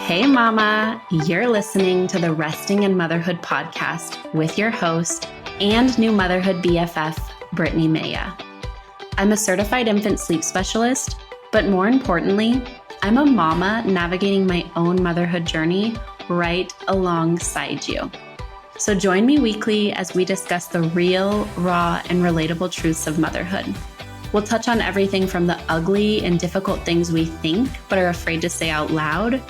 Hey, Mama, you're listening to the Resting in Motherhood podcast with your host and new motherhood BFF, Brittni Maya. I'm a certified infant sleep specialist, but more importantly, I'm a mama navigating my own motherhood journey right alongside you. So join me weekly as we discuss the real, raw, and relatable truths of motherhood. We'll touch on everything from the ugly and difficult things we think but are afraid to say out loud,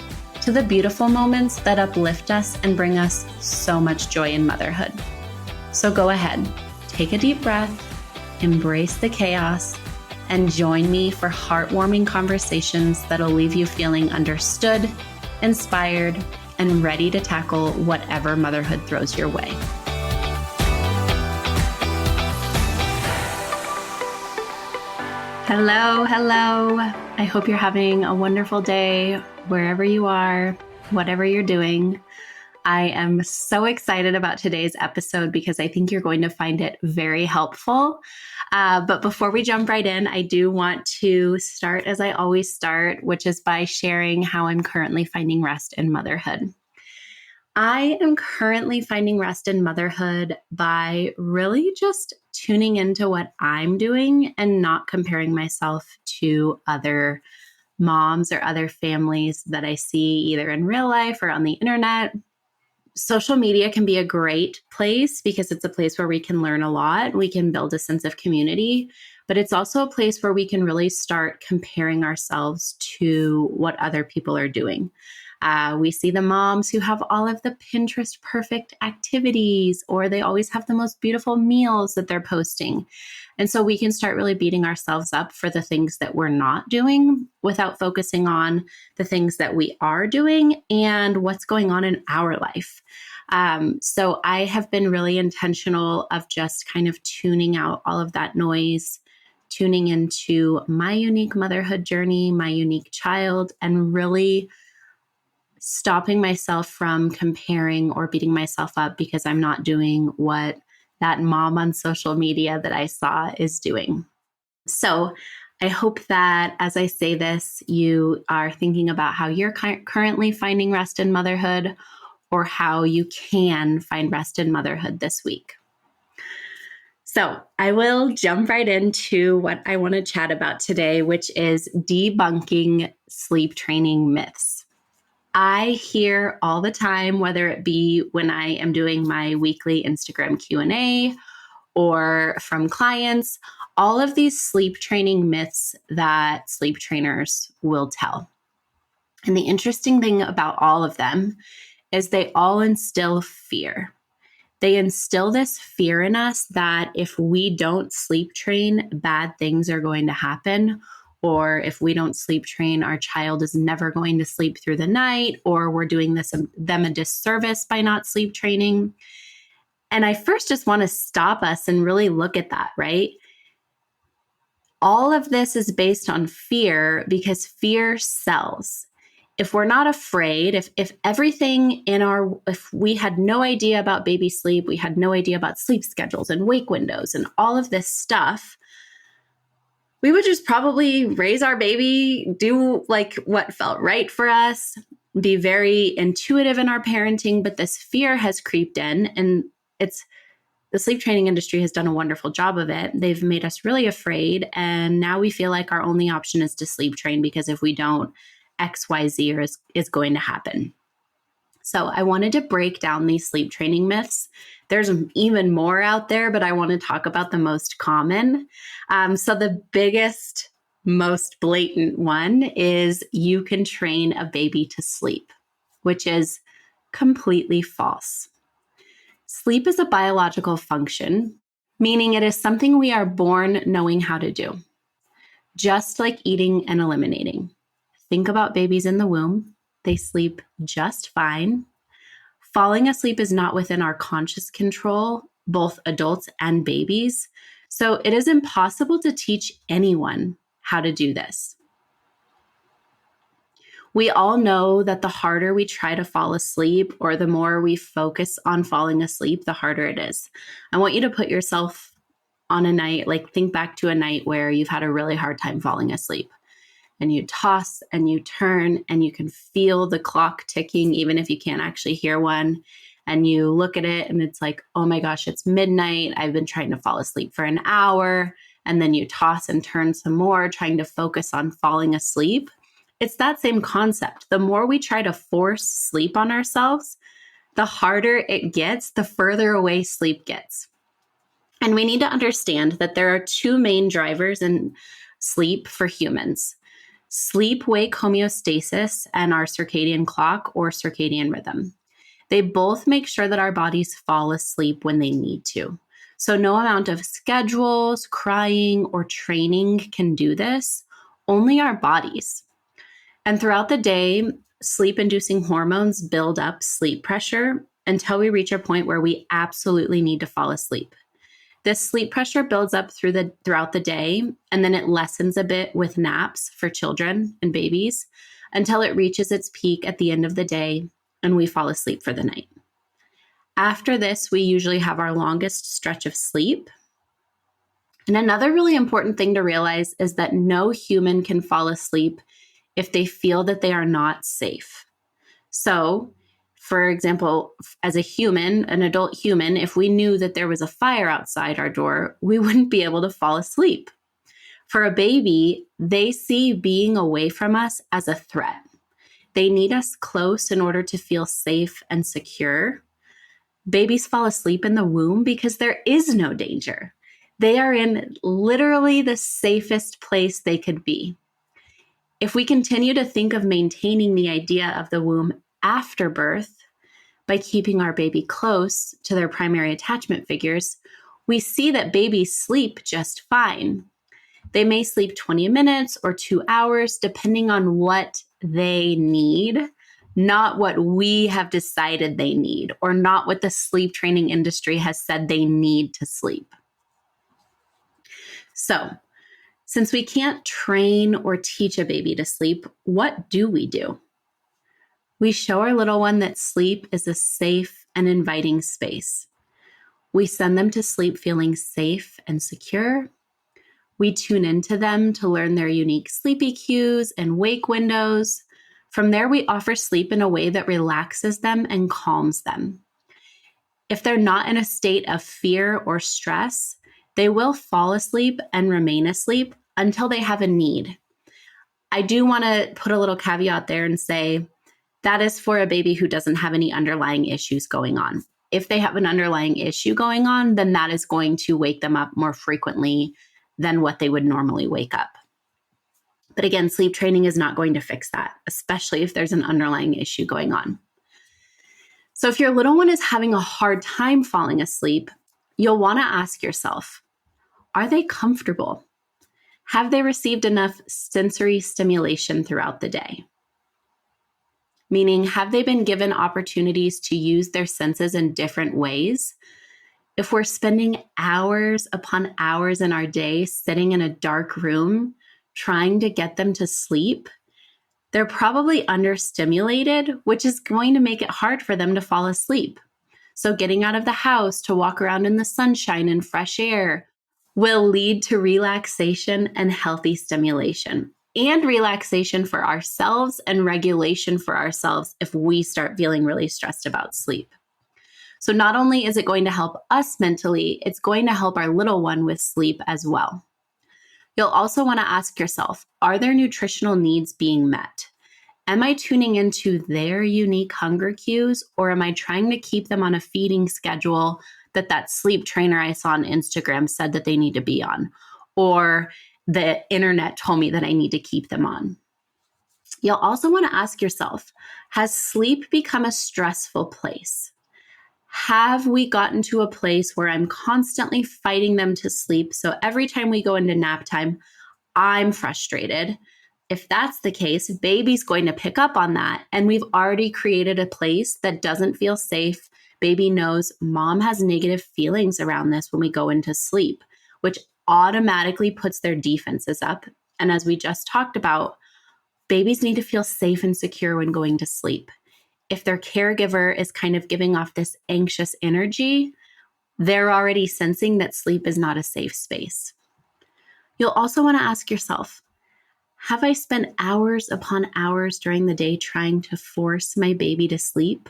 to the beautiful moments that uplift us and bring us so much joy in motherhood. So go ahead, take a deep breath, embrace the chaos, and join me for heartwarming conversations that'll leave you feeling understood, inspired, and ready to tackle whatever motherhood throws your way. Hello. I hope you're having a wonderful day wherever you are, whatever you're doing. I am so excited about today's episode because I think you're going to find it very helpful. But before we jump right in, I do want to start as I always start, which is by sharing how I'm currently finding rest in motherhood. I am currently finding rest in motherhood by really just tuning into what I'm doing and not comparing myself to other moms or other families that I see either in real life or on the internet. Social media can be a great place because it's a place where we can learn a lot. We can build a sense of community, but it's also a place where we can really start comparing ourselves to what other people are doing. We see the moms who have all of the Pinterest perfect activities, or they always have the most beautiful meals that they're posting. And so we can start really beating ourselves up for the things that we're not doing without focusing on the things that we are doing and what's going on in our life. So I have been really intentional of just kind of tuning out all of that noise, tuning into my unique motherhood journey, my unique child, and really stopping myself from comparing or beating myself up because I'm not doing what that mom on social media that I saw is doing. So I hope that as I say this, you are thinking about how you're currently finding rest in motherhood or how you can find rest in motherhood this week. So I will jump right into what I want to chat about today, which is debunking sleep training myths. I hear all the time, whether it be when I am doing my weekly Instagram Q&A or from clients, all of these sleep training myths that sleep trainers will tell. And the interesting thing about all of them is they all instill fear. They instill this fear in us that if we don't sleep train, bad things are going to happen. Or if we don't sleep train, our child is never going to sleep through the night, or we're doing them a disservice by not sleep training. And I first just want to stop us and really look at that, right? All of this is based on fear because fear sells. If we're not afraid, if everything if we had no idea about baby sleep, we had no idea about sleep schedules and wake windows and all of this stuff, we would just probably raise our baby, do like what felt right for us, be very intuitive in our parenting, but this fear has creeped in, and the sleep training industry has done a wonderful job of it. They've made us really afraid, and now we feel like our only option is to sleep train because if we don't, X, Y, Z is going to happen. So I wanted to break down these sleep training myths. There's even more out there, but I want to talk about the most common. So the biggest, most blatant one is you can train a baby to sleep, which is completely false. Sleep is a biological function, meaning it is something we are born knowing how to do, just like eating and eliminating. Think about babies in the womb. They sleep just fine. Falling asleep is not within our conscious control, both adults and babies. So it is impossible to teach anyone how to do this. We all know that the harder we try to fall asleep or the more we focus on falling asleep, the harder it is. I want you to put yourself on a night, think back to a night where you've had a really hard time falling asleep. and you toss and you turn and you can feel the clock ticking, even if you can't actually hear one. And you look at it and it's like, oh my gosh, it's midnight. I've been trying to fall asleep for an hour. And then you toss and turn some more, trying to focus on falling asleep. It's that same concept. The more we try to force sleep on ourselves, the harder it gets, the further away sleep gets. And we need to understand that there are two main drivers in sleep for humans: sleep-wake homeostasis and our circadian clock or circadian rhythm. They both make sure that our bodies fall asleep when they need to. So no amount of schedules, crying, or training can do this, only our bodies. And throughout the day, sleep-inducing hormones build up sleep pressure until we reach a point where we absolutely need to fall asleep. This sleep pressure builds up throughout the day, and then it lessens a bit with naps for children and babies until it reaches its peak at the end of the day and we fall asleep for the night. After this, we usually have our longest stretch of sleep. And another really important thing to realize is that no human can fall asleep if they feel that they are not safe. So, for example, as a human, an adult human, if we knew that there was a fire outside our door, we wouldn't be able to fall asleep. For a baby, they see being away from us as a threat. They need us close in order to feel safe and secure. Babies fall asleep in the womb because there is no danger. They are in literally the safest place they could be. If we continue to think of maintaining the idea of the womb after birth by keeping our baby close to their primary attachment figures, we see that babies sleep just fine. They may sleep 20 minutes or 2 hours, depending on what they need, not what we have decided they need, or not what the sleep training industry has said they need to sleep. So, since we can't train or teach a baby to sleep, what do? We show our little one that sleep is a safe and inviting space. We send them to sleep feeling safe and secure. We tune into them to learn their unique sleepy cues and wake windows. From there, we offer sleep in a way that relaxes them and calms them. If they're not in a state of fear or stress, they will fall asleep and remain asleep until they have a need. I do want to put a little caveat there and say that is for a baby who doesn't have any underlying issues going on. If they have an underlying issue going on, then that is going to wake them up more frequently than what they would normally wake up. But again, sleep training is not going to fix that, especially if there's an underlying issue going on. So if your little one is having a hard time falling asleep, you'll want to ask yourself, are they comfortable? Have they received enough sensory stimulation throughout the day? Meaning, have they been given opportunities to use their senses in different ways? If we're spending hours upon hours in our day sitting in a dark room trying to get them to sleep, they're probably understimulated, which is going to make it hard for them to fall asleep. So getting out of the house to walk around in the sunshine and fresh air will lead to relaxation and healthy stimulation, and relaxation for ourselves and regulation for ourselves if we start feeling really stressed about sleep. So not only is it going to help us mentally, it's going to help our little one with sleep as well. You'll also want to ask yourself, are their nutritional needs being met? Am I tuning into their unique hunger cues, or am I trying to keep them on a feeding schedule that sleep trainer I saw on Instagram said that they need to be on, or the internet told me that I need to keep them on? You'll also want to ask yourself, has sleep become a stressful place? Have we gotten to a place where I'm constantly fighting them to sleep? So every time we go into nap time, I'm frustrated. If that's the case, baby's going to pick up on that. And we've already created a place that doesn't feel safe. Baby knows mom has negative feelings around this when we go into sleep, which automatically puts their defenses up. And as we just talked about, babies need to feel safe and secure when going to sleep. If their caregiver is kind of giving off this anxious energy, they're already sensing that sleep is not a safe space. You'll also want to ask yourself, Have I spent hours upon hours during the day trying to force my baby to sleep?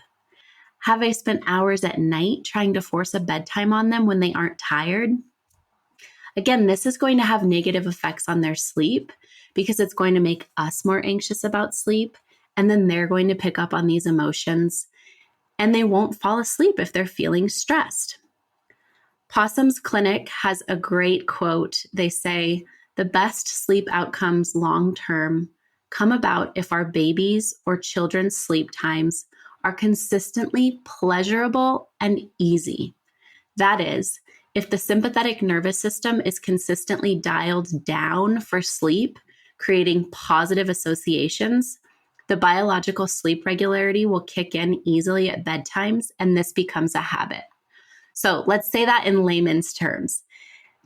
Have I spent hours at night trying to force a bedtime on them when they aren't tired? Again, this is going to have negative effects on their sleep because it's going to make us more anxious about sleep. And then they're going to pick up on these emotions and they won't fall asleep if they're feeling stressed. Possum's Clinic has a great quote. They say, "The best sleep outcomes long term come about if our babies or children's sleep times are consistently pleasurable and easy." That is, if the sympathetic nervous system is consistently dialed down for sleep, creating positive associations, the biological sleep regularity will kick in easily at bedtimes, and this becomes a habit. So let's say that in layman's terms.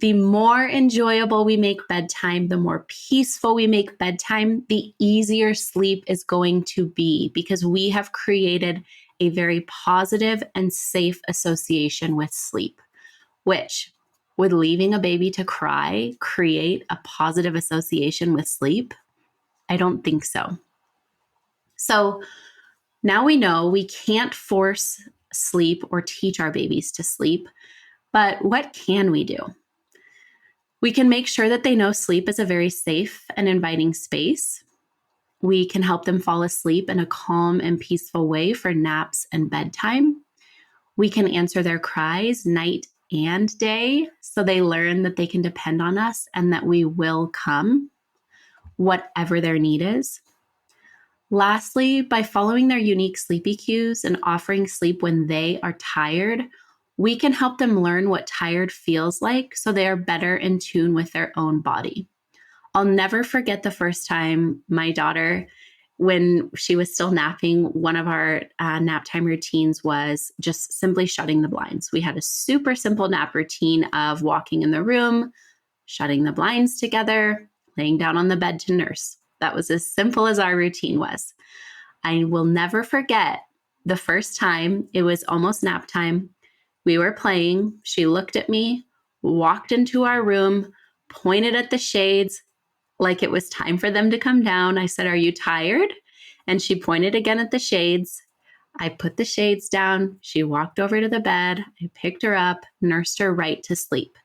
The more enjoyable we make bedtime, the more peaceful we make bedtime, the easier sleep is going to be because we have created a very positive and safe association with sleep, which would leaving a baby to cry create a positive association with sleep? I don't think so. So now we know we can't force sleep or teach our babies to sleep, but what can we do? We can make sure that they know sleep is a very safe and inviting space. We can help them fall asleep in a calm and peaceful way for naps and bedtime. We can answer their cries night and day so they learn that they can depend on us and that we will come, whatever their need is. Lastly, by following their unique sleepy cues and offering sleep when they are tired, we can help them learn what tired feels like so they are better in tune with their own body. I'll never forget the first time my daughter, when she was still napping, one of our nap time routines was just simply shutting the blinds. We had a super simple nap routine of walking in the room, shutting the blinds together, laying down on the bed to nurse. That was as simple as our routine was. I will never forget the first time. It was almost nap time. We were playing. She looked at me, walked into our room, pointed at the shades like it was time for them to come down. I said, "Are you tired?" And she pointed again at the shades. I put the shades down. She walked over to the bed. I picked her up, nursed her right to sleep.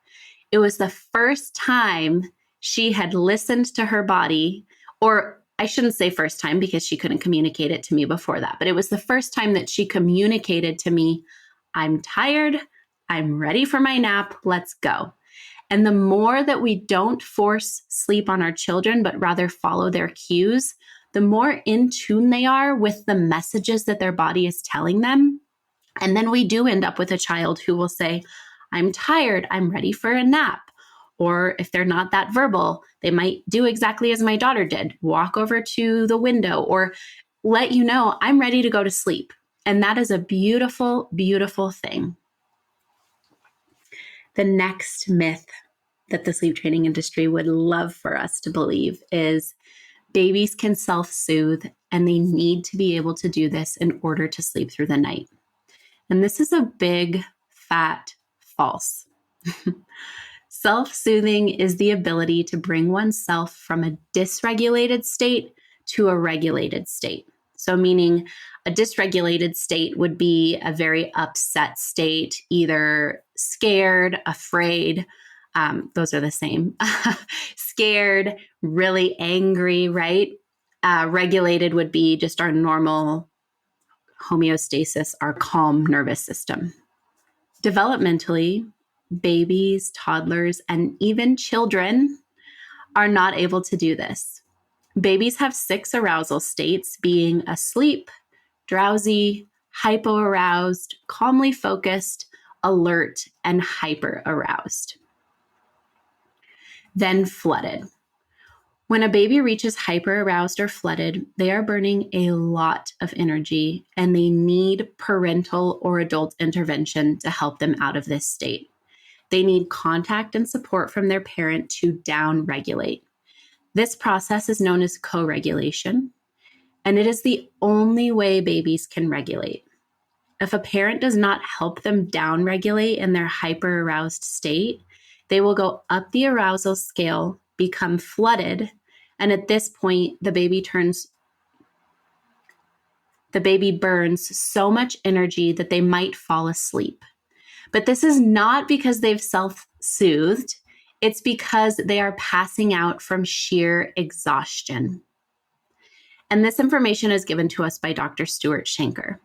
It was the first time she had listened to her body, or I shouldn't say first time because she couldn't communicate it to me before that, but it was the first time that she communicated to me, "I'm tired. I'm ready for my nap. Let's go." And the more that we don't force sleep on our children, but rather follow their cues, the more in tune they are with the messages that their body is telling them. And then we do end up with a child who will say, "I'm tired. I'm ready for a nap." Or if they're not that verbal, they might do exactly as my daughter did, walk over to the window or let you know, "I'm ready to go to sleep." And that is a beautiful, beautiful thing. The next myth that the sleep training industry would love for us to believe is babies can self-soothe and they need to be able to do this in order to sleep through the night. And this is a big, fat false. Self-soothing is the ability to bring oneself from a dysregulated state to a regulated state. So meaning a dysregulated state would be a very upset state, either scared, afraid, those are the same, scared, really angry, right? Regulated would be just our normal homeostasis, our calm nervous system. Developmentally, babies, toddlers, and even children are not able to do this. Babies have 6 arousal states, being asleep, drowsy, hypoaroused, calmly focused, alert, and hyperaroused. Then flooded. When a baby reaches hyperaroused or flooded, they are burning a lot of energy and they need parental or adult intervention to help them out of this state. They need contact and support from their parent to down-regulate. This process is known as co-regulation, and it is the only way babies can regulate. If a parent does not help them down-regulate in their hyper-aroused state, they will go up the arousal scale, become flooded, And at this point, the baby burns so much energy that they might fall asleep. But this is not because they've self-soothed. It's because they are passing out from sheer exhaustion. And this information is given to us by Dr. Stuart Shanker.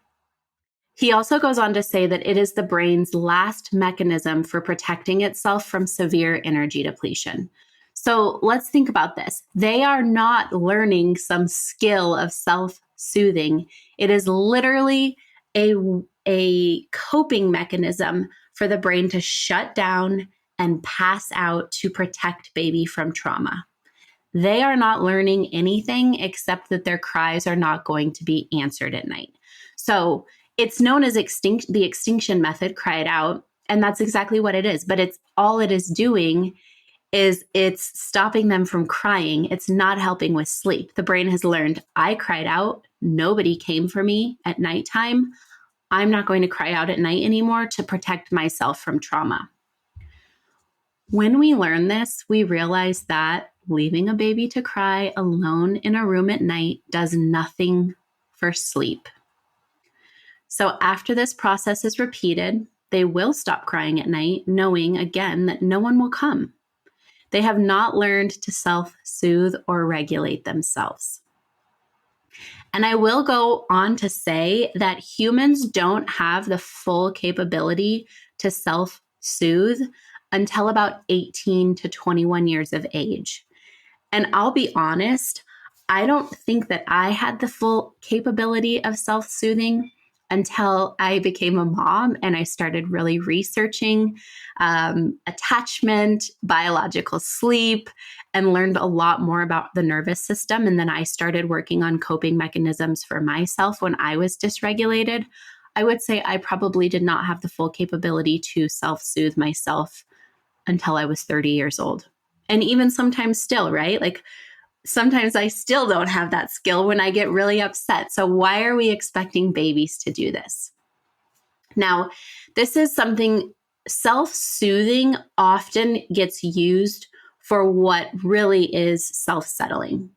He also goes on to say that it is the brain's last mechanism for protecting itself from severe energy depletion. So let's think about this. They are not learning some skill of self-soothing. It is literally a coping mechanism for the brain to shut down and pass out to protect baby from trauma. They are not learning anything except that their cries are not going to be answered at night. So it's known as the extinction method, cry it out. And that's exactly what it is. But all it is doing is it's stopping them from crying. It's not helping with sleep. The brain has learned, I cried out. Nobody came for me at nighttime. I'm not going to cry out at night anymore to protect myself from trauma. When we learn this, we realize that leaving a baby to cry alone in a room at night does nothing for sleep. So after this process is repeated, they will stop crying at night, knowing again that no one will come. They have not learned to self-soothe or regulate themselves. And I will go on to say that humans don't have the full capability to self-soothe until about 18 to 21 years of age. And I'll be honest, I don't think that I had the full capability of self-soothing until I became a mom and I started really researching attachment, biological sleep, and learned a lot more about the nervous system. And then I started working on coping mechanisms for myself when I was dysregulated. I would say I probably did not have the full capability to self-soothe myself until I was 30 years old. And even sometimes still, right? Like sometimes I still don't have that skill when I get really upset. So why are we expecting babies to do this? Now, this is something, self-soothing often gets used for what really is self-settling.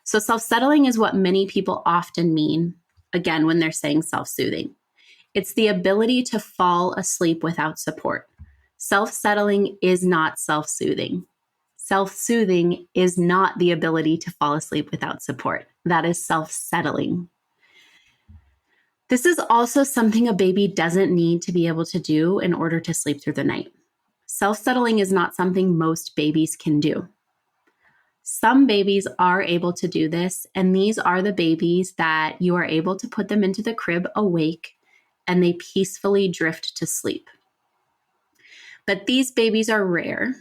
So self-settling is what many people often mean, again, when they're saying self-soothing. It's the ability to fall asleep without support. Self-settling is not self-soothing. Self-soothing is not the ability to fall asleep without support. That is self-settling. This is also something a baby doesn't need to be able to do in order to sleep through the night. Self-settling is not something most babies can do. Some babies are able to do this, and these are the babies that you are able to put them into the crib awake and they peacefully drift to sleep. But these babies are rare.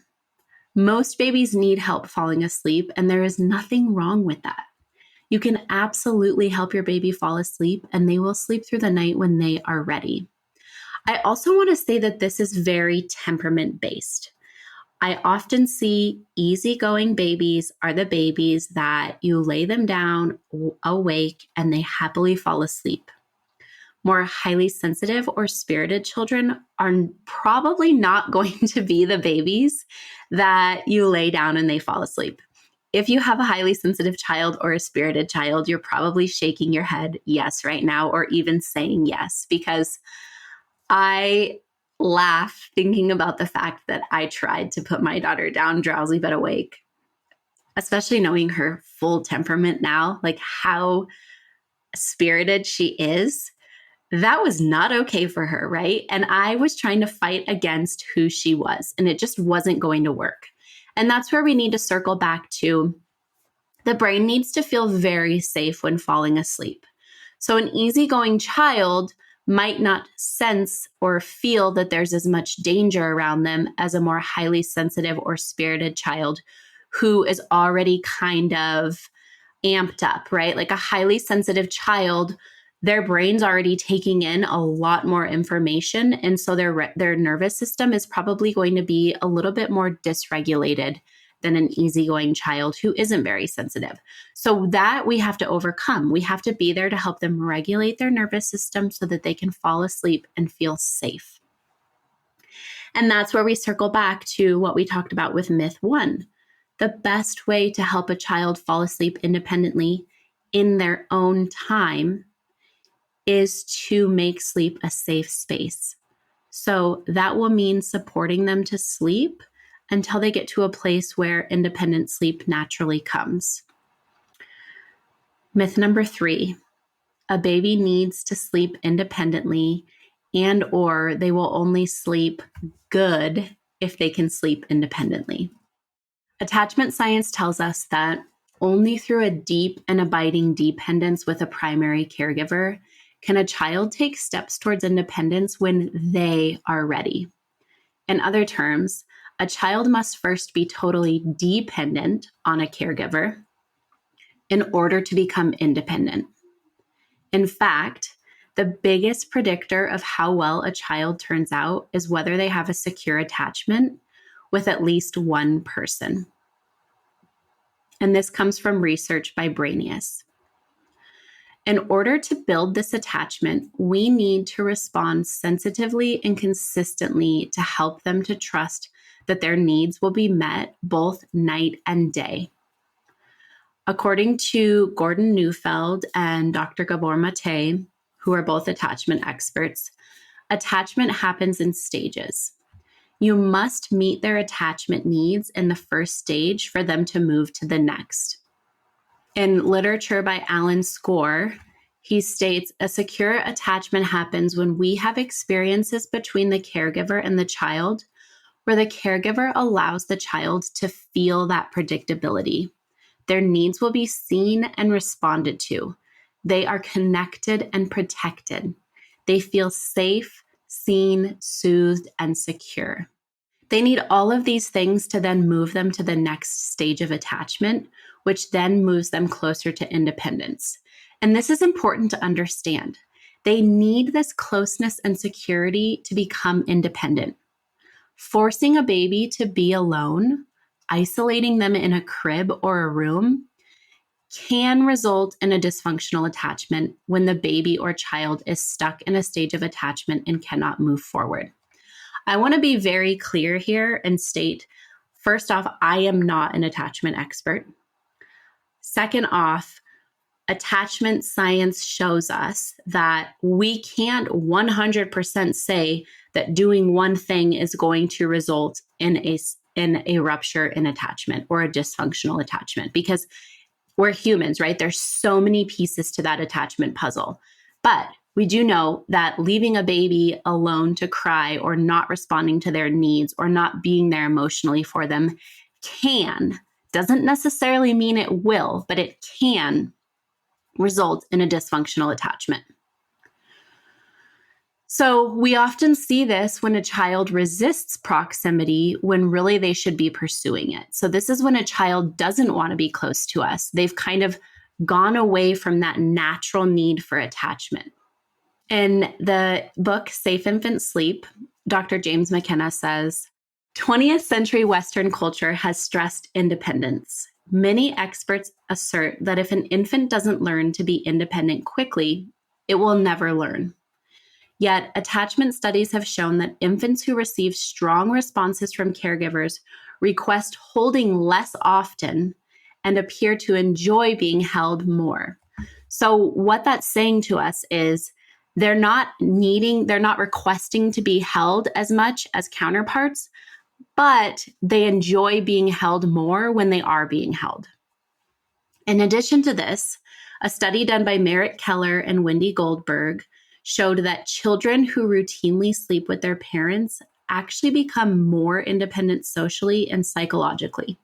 Most babies need help falling asleep, and there is nothing wrong with that. You can absolutely help your baby fall asleep, and they will sleep through the night when they are ready. I also want to say that this is very temperament-based. I often see easygoing babies are the babies that you lay them down awake and they happily fall asleep. More highly sensitive or spirited children are probably not going to be the babies that you lay down and they fall asleep. If you have a highly sensitive child or a spirited child, you're probably shaking your head yes right now, or even saying yes, because I laugh thinking about the fact that I tried to put my daughter down drowsy but awake, especially knowing her full temperament now, like how spirited she is. That was not okay for her, right? And I was trying to fight against who she was, and it just wasn't going to work. And that's where we need to circle back to the brain needs to feel very safe when falling asleep. So an easygoing child might not sense or feel that there's as much danger around them as a more highly sensitive or spirited child who is already kind of amped up, right? Like a highly sensitive child, their brain's already taking in a lot more information. And so their nervous system is probably going to be a little bit more dysregulated than an easygoing child who isn't very sensitive. So that we have to overcome. We have to be there to help them regulate their nervous system so that they can fall asleep and feel safe. And that's where we circle back to what we talked about with myth 1. The best way to help a child fall asleep independently in their own time is to make sleep a safe space. So that will mean supporting them to sleep until they get to a place where independent sleep naturally comes. Myth number 3, a baby needs to sleep independently and/or they will only sleep good if they can sleep independently. Attachment science tells us that only through a deep and abiding dependence with a primary caregiver can a child take steps towards independence when they are ready. In other terms, a child must first be totally dependent on a caregiver in order to become independent. In fact, the biggest predictor of how well a child turns out is whether they have a secure attachment with at least one person. And this comes from research by Brittni. In order to build this attachment, we need to respond sensitively and consistently to help them to trust that their needs will be met both night and day. According to Gordon Neufeld and Dr. Gabor Mate, who are both attachment experts, attachment happens in stages. You must meet their attachment needs in the first stage for them to move to the next. In literature by Alan Score, he states, a secure attachment happens when we have experiences between the caregiver and the child where the caregiver allows the child to feel that predictability. Their needs will be seen and responded to. They are connected and protected. They feel safe, seen, soothed, and secure. They need all of these things to then move them to the next stage of attachment, which then moves them closer to independence. And this is important to understand. They need this closeness and security to become independent. Forcing a baby to be alone, isolating them in a crib or a room, can result in a dysfunctional attachment when the baby or child is stuck in a stage of attachment and cannot move forward. I want to be very clear here and state, first off, I am not an attachment expert. Second off, attachment science shows us that we can't 100% say that doing one thing is going to result in a rupture in attachment or a dysfunctional attachment, because we're humans, right? There's so many pieces to that attachment puzzle. But we do know that leaving a baby alone to cry or not responding to their needs or not being there emotionally for them doesn't necessarily mean it will, but it can result in a dysfunctional attachment. So we often see this when a child resists proximity when really they should be pursuing it. So this is when a child doesn't want to be close to us. They've kind of gone away from that natural need for attachment. In the book, Safe Infant Sleep, Dr. James McKenna says, 20th century Western culture has stressed independence. Many experts assert that if an infant doesn't learn to be independent quickly, it will never learn. Yet, attachment studies have shown that infants who receive strong responses from caregivers request holding less often and appear to enjoy being held more. So what that's saying to us is they're not requesting to be held as much as counterparts, but they enjoy being held more when they are being held. In addition to this, a study done by Merritt Keller and Wendy Goldberg showed that children who routinely sleep with their parents actually become more independent socially and psychologically.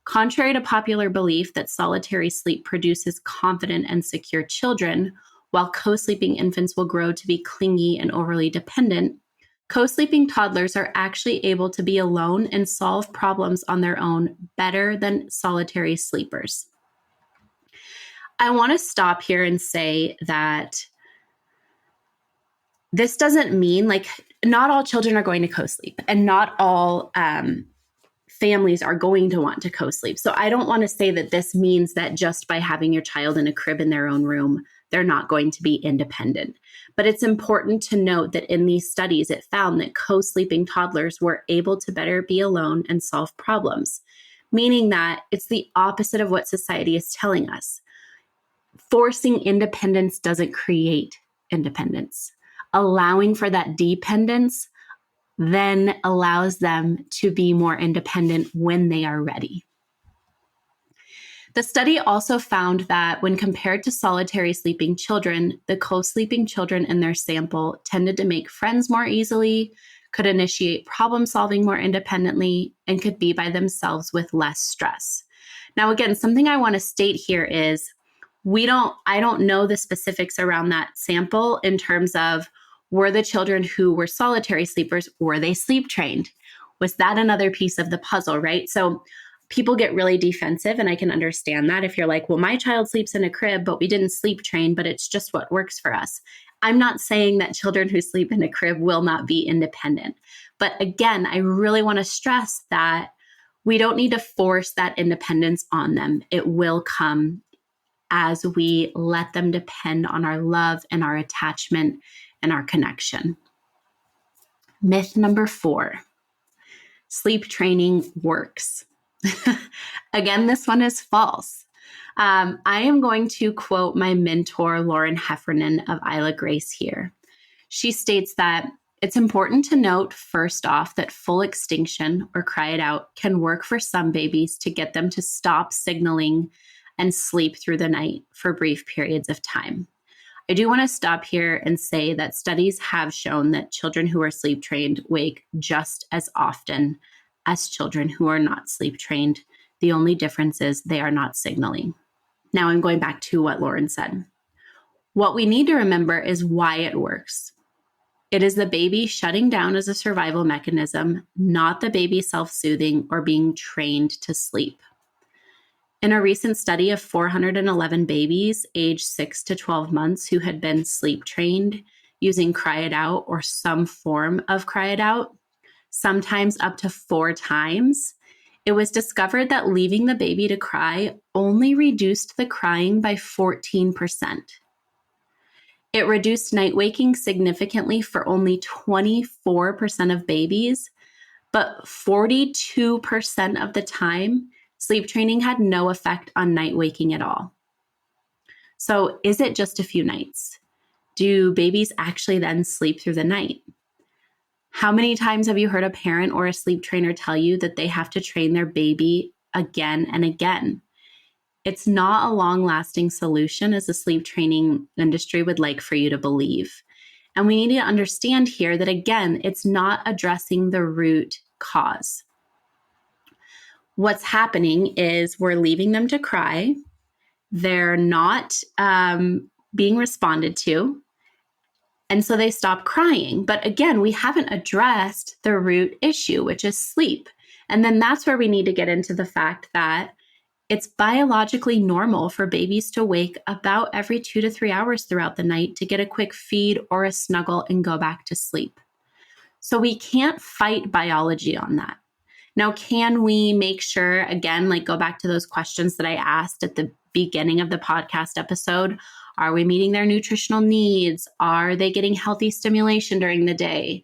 Contrary to popular belief that solitary sleep produces confident and secure children, while co-sleeping infants will grow to be clingy and overly dependent, co-sleeping toddlers are actually able to be alone and solve problems on their own better than solitary sleepers. I want to stop here and say that this doesn't mean not all children are going to co-sleep and not all families are going to want to co-sleep. So I don't want to say that this means that just by having your child in a crib in their own room, they're not going to be independent. But it's important to note that in these studies, it found that co-sleeping toddlers were able to better be alone and solve problems. meaning that it's the opposite of what society is telling us. Forcing independence doesn't create independence. Allowing for that dependence then allows them to be more independent when they are ready. The study also found that when compared to solitary sleeping children, the co-sleeping children in their sample tended to make friends more easily, could initiate problem solving more independently, and could be by themselves with less stress. Now, again, something I want to state here is I don't know the specifics around that sample in terms of, were the children who were solitary sleepers, were they sleep trained? Was that another piece of the puzzle, right? So people get really defensive, and I can understand that if you're like, well, my child sleeps in a crib, but we didn't sleep train, but it's just what works for us. I'm not saying that children who sleep in a crib will not be independent. But again, I really want to stress that we don't need to force that independence on them. It will come as we let them depend on our love and our attachment and our connection. Myth number 4, sleep training works. Again, this one is false. I am going to quote my mentor, Lauren Heffernan of Isla Grace here. She states that it's important to note, first off, that full extinction or cry it out can work for some babies to get them to stop signaling and sleep through the night for brief periods of time. I do want to stop here and say that studies have shown that children who are sleep trained wake just as often as children who are not sleep trained. The only difference is they are not signaling. Now I'm going back to what Lauren said. What we need to remember is why it works. It is the baby shutting down as a survival mechanism, not the baby self-soothing or being trained to sleep. In a recent study of 411 babies aged 6 to 12 months who had been sleep trained using cry it out or some form of cry it out, sometimes up to 4 times, it was discovered that leaving the baby to cry only reduced the crying by 14%. It reduced night waking significantly for only 24% of babies, but 42% of the time, sleep training had no effect on night waking at all. So is it just a few nights? Do babies actually then sleep through the night? How many times have you heard a parent or a sleep trainer tell you that they have to train their baby again and again? It's not a long-lasting solution as the sleep training industry would like for you to believe. And we need to understand here that, again, it's not addressing the root cause. What's happening is we're leaving them to cry. They're not being responded to. And so they stop crying. But again, we haven't addressed the root issue, which is sleep. And then that's where we need to get into the fact that it's biologically normal for babies to wake about every 2 to 3 hours throughout the night to get a quick feed or a snuggle and go back to sleep. So we can't fight biology on that. Now, can we make sure, again, like go back to those questions that I asked at the beginning of the podcast episode? Are we meeting their nutritional needs? Are they getting healthy stimulation during the day?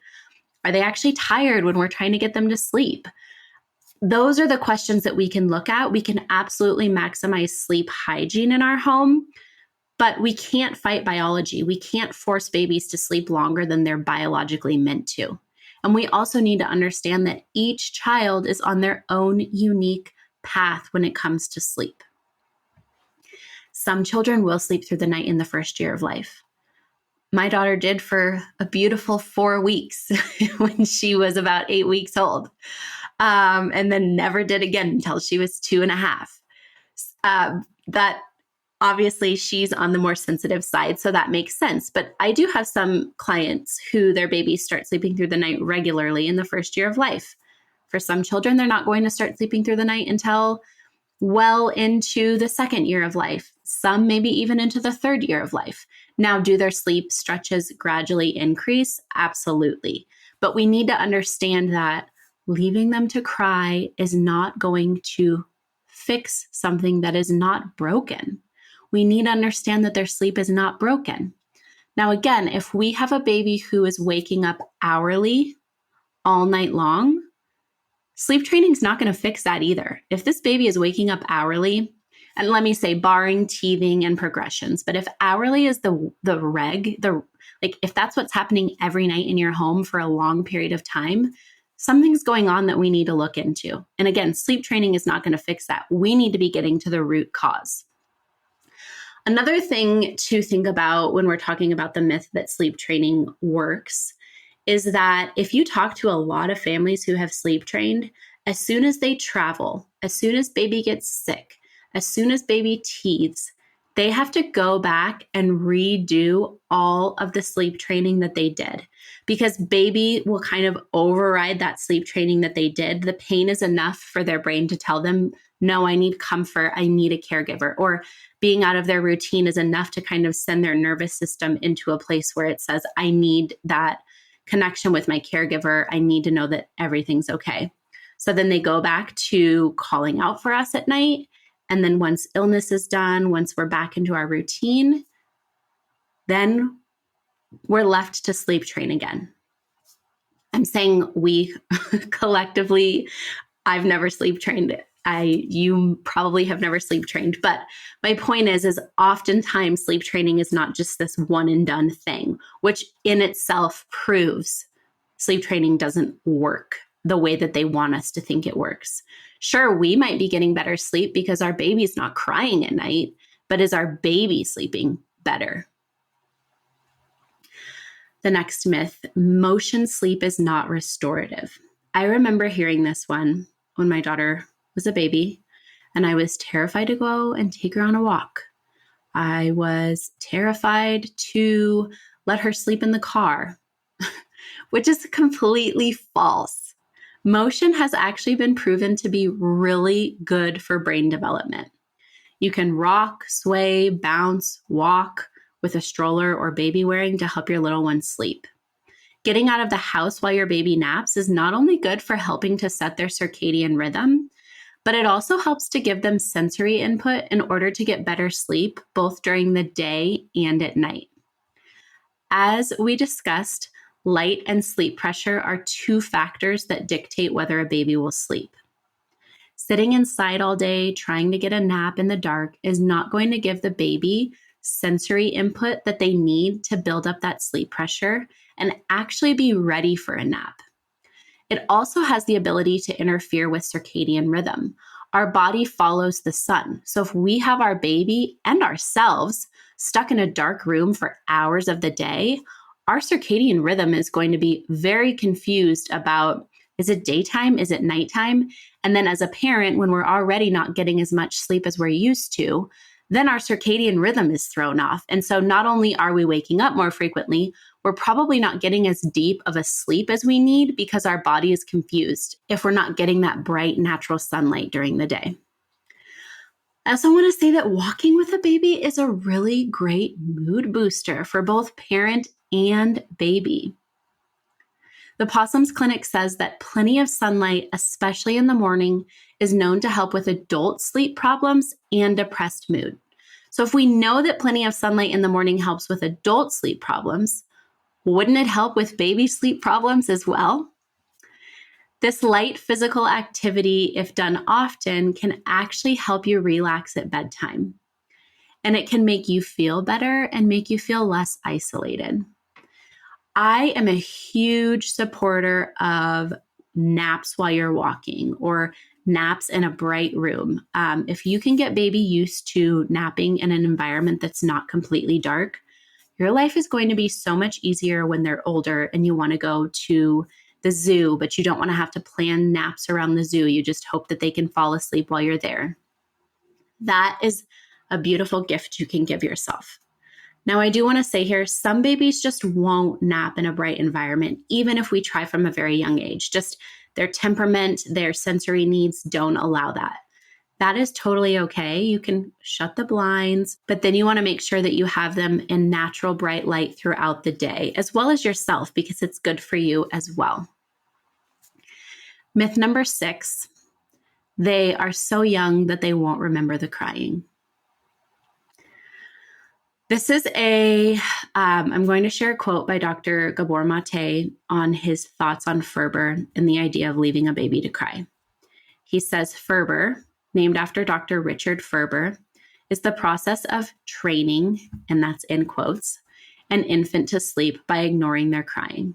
Are they actually tired when we're trying to get them to sleep? Those are the questions that we can look at. We can absolutely maximize sleep hygiene in our home, but we can't fight biology. We can't force babies to sleep longer than they're biologically meant to. And we also need to understand that each child is on their own unique path when it comes to sleep. Some children will sleep through the night in the first year of life. My daughter did for a beautiful 4 weeks when she was about 8 weeks old. And then never did again until she was 2.5. That obviously she's on the more sensitive side, so that makes sense. But I do have some clients who their babies start sleeping through the night regularly in the first year of life. For some children, they're not going to start sleeping through the night until well into the second year of life. Some maybe even into the third year of life. Now, do their sleep stretches gradually increase? Absolutely. But we need to understand that leaving them to cry is not going to fix something that is not broken. We need to understand that their sleep is not broken. Now, again, if we have a baby who is waking up hourly all night long, Sleep training is not going to fix that either. If this baby is waking up hourly, and let me say barring teething and progressions, but if hourly is the reg, like if that's what's happening every night in your home for a long period of time, something's going on that we need to look into. And again, sleep training is not going to fix that. We need to be getting to the root cause. Another thing to think about when we're talking about the myth that sleep training works is that if you talk to a lot of families who have sleep trained, as soon as they travel, as soon as baby gets sick, as soon as baby teethes, they have to go back and redo all of the sleep training that they did because baby will kind of override that sleep training that they did. The pain is enough for their brain to tell them, no, I need comfort, I need a caregiver, or being out of their routine is enough to kind of send their nervous system into a place where it says, I need that connection with my caregiver. I need to know that everything's okay. So then they go back to calling out for us at night. And then once illness is done, once we're back into our routine, then we're left to sleep train again. I'm saying we collectively, I've never sleep trained. You probably have never sleep trained, but my point is oftentimes sleep training is not just this one and done thing, which in itself proves sleep training doesn't work the way that they want us to think it works. Sure, we might be getting better sleep because our baby's not crying at night, but is our baby sleeping better? The next myth, motion sleep is not restorative. I remember hearing this one when my daughter was a baby, and I was terrified to go and take her on a walk. I was terrified to let her sleep in the car, which is completely false. Motion has actually been proven to be really good for brain development. You can rock, sway, bounce, walk with a stroller or baby wearing to help your little one sleep. Getting out of the house while your baby naps is not only good for helping to set their circadian rhythm, but it also helps to give them sensory input in order to get better sleep, both during the day and at night. As we discussed, light and sleep pressure are two factors that dictate whether a baby will sleep. Sitting inside all day, trying to get a nap in the dark is not going to give the baby sensory input that they need to build up that sleep pressure and actually be ready for a nap. It also has the ability to interfere with circadian rhythm. Our body follows the sun. So if we have our baby and ourselves stuck in a dark room for hours of the day, our circadian rhythm is going to be very confused about, is it daytime? Is it nighttime? And then as a parent, when we're already not getting as much sleep as we're used to, then our circadian rhythm is thrown off. And so not only are we waking up more frequently, we're probably not getting as deep of a sleep as we need because our body is confused if we're not getting that bright natural sunlight during the day. I also want to say that walking with a baby is a really great mood booster for both parent and baby. The Possums Clinic says that plenty of sunlight, especially in the morning, is known to help with adult sleep problems and depressed mood. So if we know that plenty of sunlight in the morning helps with adult sleep problems, wouldn't it help with baby sleep problems as well? This light physical activity, if done often, can actually help you relax at bedtime. And it can make you feel better and make you feel less isolated. I am a huge supporter of naps while you're walking or naps in a bright room. If you can get baby used to napping in an environment that's not completely dark, your life is going to be so much easier when they're older and you want to go to the zoo, but you don't want to have to plan naps around the zoo. You just hope that they can fall asleep while you're there. That is a beautiful gift you can give yourself. Now, I do want to say here, some babies just won't nap in a bright environment, even if we try from a very young age. Just their temperament, their sensory needs don't allow that. That is totally okay. You can shut the blinds, but then you want to make sure that you have them in natural bright light throughout the day, as well as yourself, because it's good for you as well. Myth number 6, they are so young that they won't remember the crying. This is I'm going to share a quote by Dr. Gabor Mate on his thoughts on Ferber and the idea of leaving a baby to cry. He says, Ferber, named after Dr. Richard Ferber, is the process of training, and that's in quotes, an infant to sleep by ignoring their crying.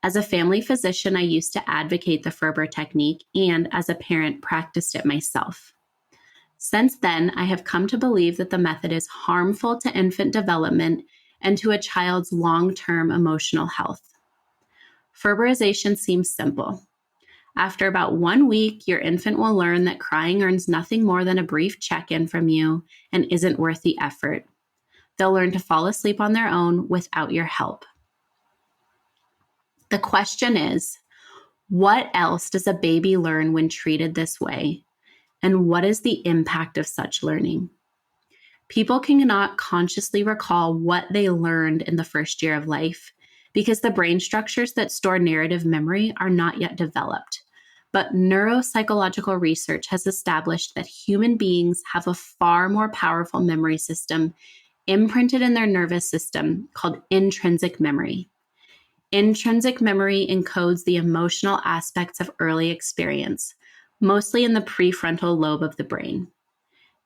As a family physician, I used to advocate the Ferber technique and as a parent practiced it myself. Since then, I have come to believe that the method is harmful to infant development and to a child's long-term emotional health. Ferberization seems simple. After about 1 week, your infant will learn that crying earns nothing more than a brief check-in from you and isn't worth the effort. They'll learn to fall asleep on their own without your help. The question is, what else does a baby learn when treated this way? And what is the impact of such learning? People cannot consciously recall what they learned in the first year of life because the brain structures that store narrative memory are not yet developed. But neuropsychological research has established that human beings have a far more powerful memory system imprinted in their nervous system called intrinsic memory. Intrinsic memory encodes the emotional aspects of early experience, mostly in the prefrontal lobe of the brain.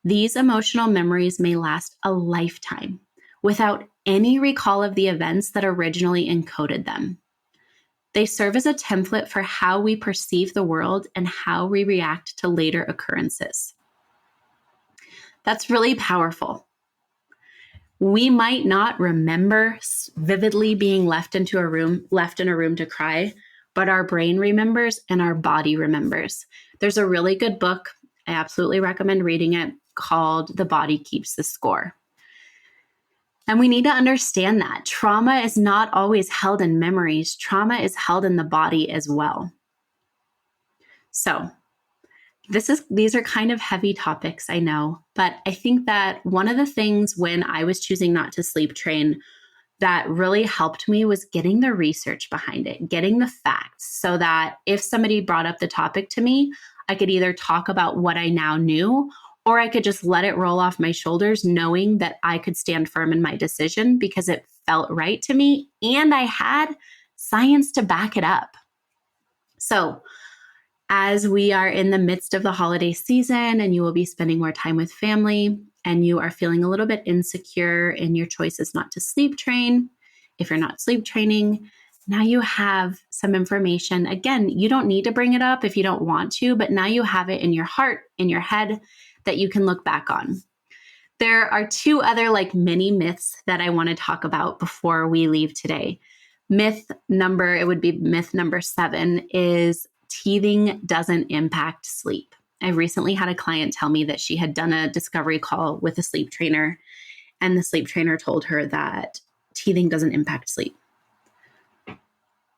These emotional memories may last a lifetime without any recall of the events that originally encoded them. They serve as a template for how we perceive the world and how we react to later occurrences. That's really powerful. We might not remember vividly being left in a room to cry, but our brain remembers and our body remembers. There's a really good book, I absolutely recommend reading it, called The Body Keeps the Score. And we need to understand that trauma is not always held in memories. Trauma is held in the body as well. So these are kind of heavy topics, I know, but I think that one of the things when I was choosing not to sleep train that really helped me was getting the research behind it, getting the facts, so that if somebody brought up the topic to me, I could either talk about what I now knew, or I could just let it roll off my shoulders, knowing that I could stand firm in my decision because it felt right to me and I had science to back it up. So as we are in the midst of the holiday season and you will be spending more time with family and you are feeling a little bit insecure in your choices not to sleep train, if you're not sleep training, now you have some information. Again, you don't need to bring it up if you don't want to, but now you have it in your heart, in your head that you can look back on. There are two other mini myths that I want to talk about before we leave today. Myth number 7 is teething doesn't impact sleep. I recently had a client tell me that she had done a discovery call with a sleep trainer, and the sleep trainer told her that teething doesn't impact sleep.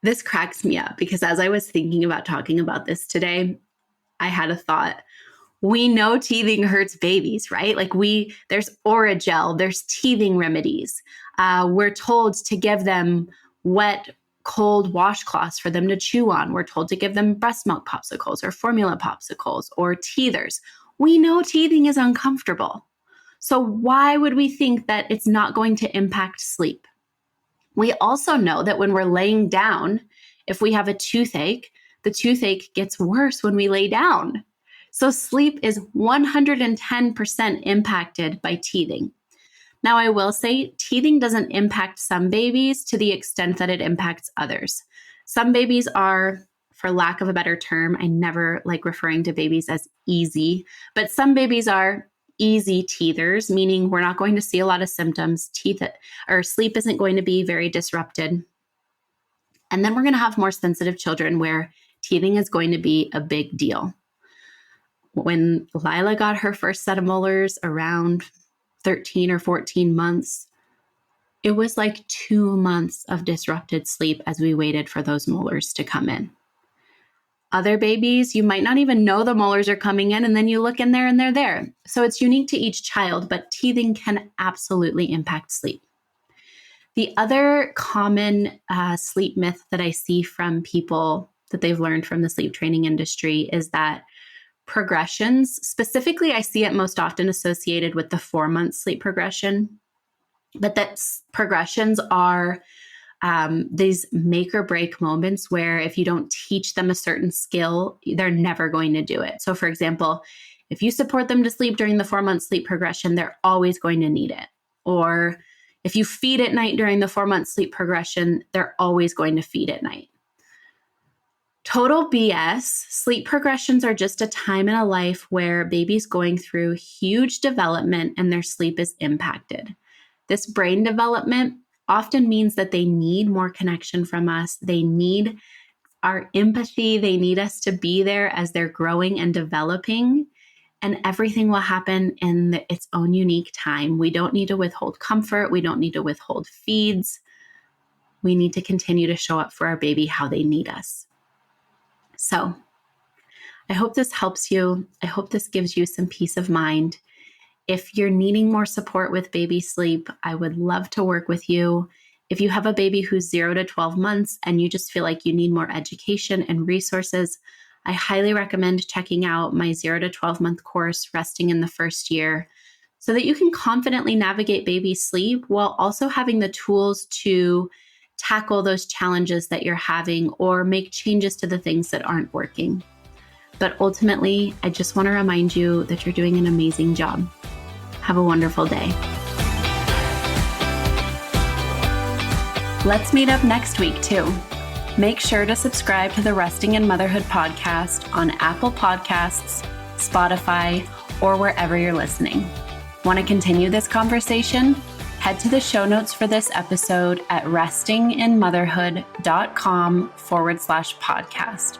This cracks me up because as I was thinking about talking about this today, I had a thought. We know teething hurts babies, right? There's Oragel, there's teething remedies. We're told to give them wet, cold washcloths for them to chew on. We're told to give them breast milk popsicles or formula popsicles or teethers. We know teething is uncomfortable. So why would we think that it's not going to impact sleep? We also know that when we're laying down, if we have a toothache, the toothache gets worse when we lay down. So sleep is 110% impacted by teething. Now, I will say teething doesn't impact some babies to the extent that it impacts others. Some babies are, for lack of a better term, I never like referring to babies as easy, but some babies are easy teethers, meaning we're not going to see a lot of symptoms. Sleep isn't going to be very disrupted. And then we're going to have more sensitive children where teething is going to be a big deal. When Lila got her first set of molars around 13 or 14 months, it was 2 months of disrupted sleep as we waited for those molars to come in. Other babies, you might not even know the molars are coming in, and then you look in there and they're there. So it's unique to each child, but teething can absolutely impact sleep. The other common sleep myth that I see from people that they've learned from the sleep training industry is that progressions, specifically, I see it most often associated with the 4-month sleep progression. but that progressions are these make or break moments where if you don't teach them a certain skill, they're never going to do it. So for example, if you support them to sleep during the 4-month sleep progression, they're always going to need it. Or if you feed at night during the 4-month sleep progression, they're always going to feed at night. Total BS. Sleep progressions are just a time in a life where baby's going through huge development and their sleep is impacted. This brain development often means that they need more connection from us. They need our empathy. They need us to be there as they're growing and developing. And everything will happen in its own unique time. We don't need to withhold comfort. We don't need to withhold feeds. We need to continue to show up for our baby how they need us. So I hope this helps you. I hope this gives you some peace of mind. If you're needing more support with baby sleep, I would love to work with you. If you have a baby who's 0 to 12 months and you just feel like you need more education and resources, I highly recommend checking out my 0 to 12 month course, Resting in the First Year, so that you can confidently navigate baby sleep while also having the tools to tackle those challenges that you're having or make changes to the things that aren't working. But ultimately, I just want to remind you that you're doing an amazing job. Have a wonderful day. Let's meet up next week too. Make sure to subscribe to the Resting in Motherhood podcast on Apple Podcasts, Spotify, or wherever you're listening. Want to continue this conversation? Head to the show notes for this episode at restinginmotherhood.com/podcast.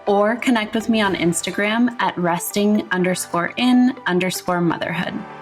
Or connect with me on Instagram at resting_in_motherhood.